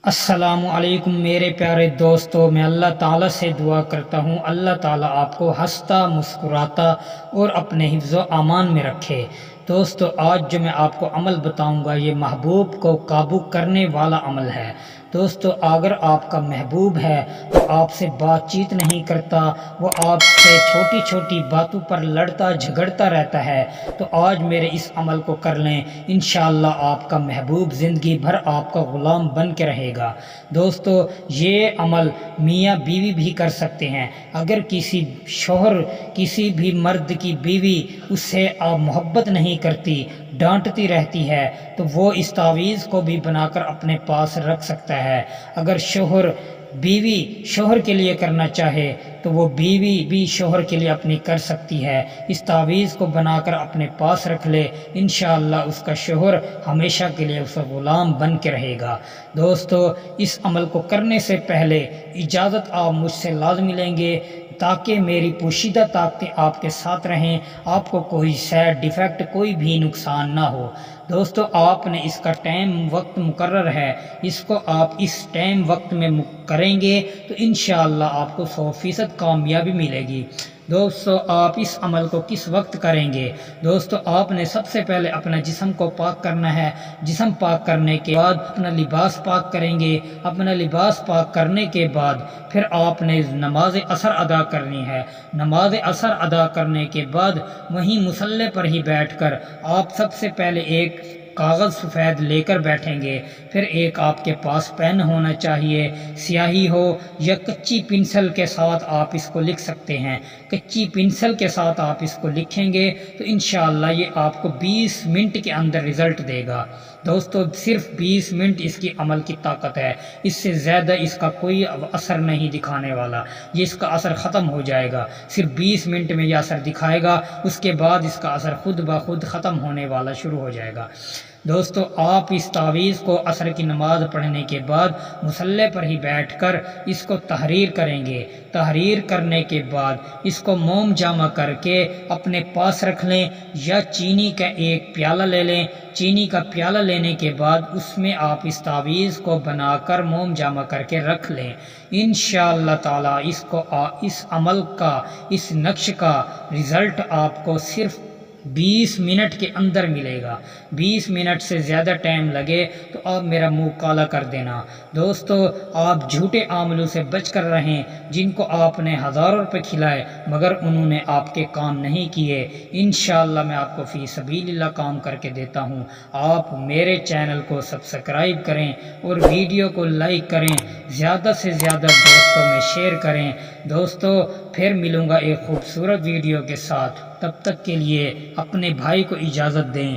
السلام علیکم میرے پیارے دوستو، میں اللہ تعالیٰ سے دعا کرتا ہوں اللہ تعالیٰ آپ کو ہنستا مسکراتا اور اپنے حفظ و امان میں رکھے۔ دوستو، آج جو میں آپ کو عمل بتاؤں گا یہ محبوب کو قابو کرنے والا عمل ہے۔ دوستو، اگر آپ کا محبوب ہے وہ آپ سے بات چیت نہیں کرتا، وہ آپ سے چھوٹی چھوٹی باتوں پر لڑتا جھگڑتا رہتا ہے، تو آج میرے اس عمل کو کر لیں، انشاءاللہ آپ کا محبوب زندگی بھر آپ کا غلام بن کے رہے گا۔ دوستو، یہ عمل میاں بیوی بھی کر سکتے ہیں۔ اگر کسی شوہر کسی بھی مرد کی بیوی اس سے آپ محبت نہیں کرتی، ڈانٹتی رہتی ہے، تو وہ اس تعویذ کو بھی بنا کر اپنے پاس رکھ سکتا ہے۔ اگر شوہر بیوی شوہر کے لیے کرنا چاہے تو وہ بیوی بھی شوہر کے لیے اپنی کر سکتی ہے۔ اس تعویذ کو بنا کر اپنے پاس رکھ لے، انشاءاللہ اس کا شوہر ہمیشہ کے لیے اس کا غلام بن کے رہے گا۔ دوستو، اس عمل کو کرنے سے پہلے اجازت آپ مجھ سے لازمی لیں گے تاکہ میری پوشیدہ طاقتیں آپ کے ساتھ رہیں، آپ کو کوئی سائیڈ ڈیفیکٹ کوئی بھی نقصان نہ ہو۔ دوستو، آپ نے اس کا ٹائم وقت مقرر ہے، اس کو آپ اس ٹائم وقت میں کریں گے تو انشاءاللہ آپ کو 100% کامیابی ملے گی۔ دوستو، آپ اس عمل کو کس وقت کریں گے؟ دوستو، آپ نے سب سے پہلے اپنا جسم کو پاک کرنا ہے۔ جسم پاک کرنے کے بعد اپنا لباس پاک کریں گے۔ اپنا لباس پاک کرنے کے بعد پھر آپ نے نماز عصر ادا کرنی ہے۔ نماز عصر ادا کرنے کے بعد وہیں مصلی پر ہی بیٹھ کر آپ سب سے پہلے ایک کاغذ سفید لے کر بیٹھیں گے۔ پھر ایک آپ کے پاس پین ہونا چاہیے، سیاہی ہو یا کچی پنسل کے ساتھ آپ اس کو لکھ سکتے ہیں۔ کچی پنسل کے ساتھ آپ اس کو لکھیں گے تو انشاءاللہ یہ آپ کو 20 منٹ کے اندر رزلٹ دے گا۔ دوستو، صرف 20 منٹ اس کی عمل کی طاقت ہے، اس سے زیادہ اس کا کوئی اثر نہیں دکھانے والا، یہ اس کا اثر ختم ہو جائے گا۔ صرف 20 منٹ میں یہ اثر دکھائے گا، اس کے بعد اس کا اثر خود بخود ختم ہونے والا شروع ہو جائے گا۔ دوستو، آپ اس تعویذ کو عصر کی نماز پڑھنے کے بعد مصلی پر ہی بیٹھ کر اس کو تحریر کریں گے۔ تحریر کرنے کے بعد اس کو موم جامع کر کے اپنے پاس رکھ لیں یا چینی کا ایک پیالہ لے لیں۔ چینی کا پیالہ لینے کے بعد اس میں آپ اس تعویذ کو بنا کر موم جامع کر کے رکھ لیں۔ انشاءاللہ تعالی اس عمل کا، اس نقش کا رزلٹ آپ کو صرف 20 منٹ کے اندر ملے گا۔ 20 منٹ سے زیادہ ٹائم لگے تو آپ میرا منہ کالا کر دینا۔ دوستو، آپ جھوٹے عاملوں سے بچ کر رہیں جن کو آپ نے ہزاروں روپے کھلائے مگر انہوں نے آپ کے کام نہیں کیے۔ انشاءاللہ میں آپ کو فی سبیل اللہ کام کر کے دیتا ہوں۔ آپ میرے چینل کو سبسکرائب کریں اور ویڈیو کو لائک کریں، زیادہ سے زیادہ دوستوں میں شیئر کریں۔ دوستو، پھر ملوں گا ایک خوبصورت ویڈیو کے ساتھ، تب تک کے لیے اپنے بھائی کو اجازت دیں۔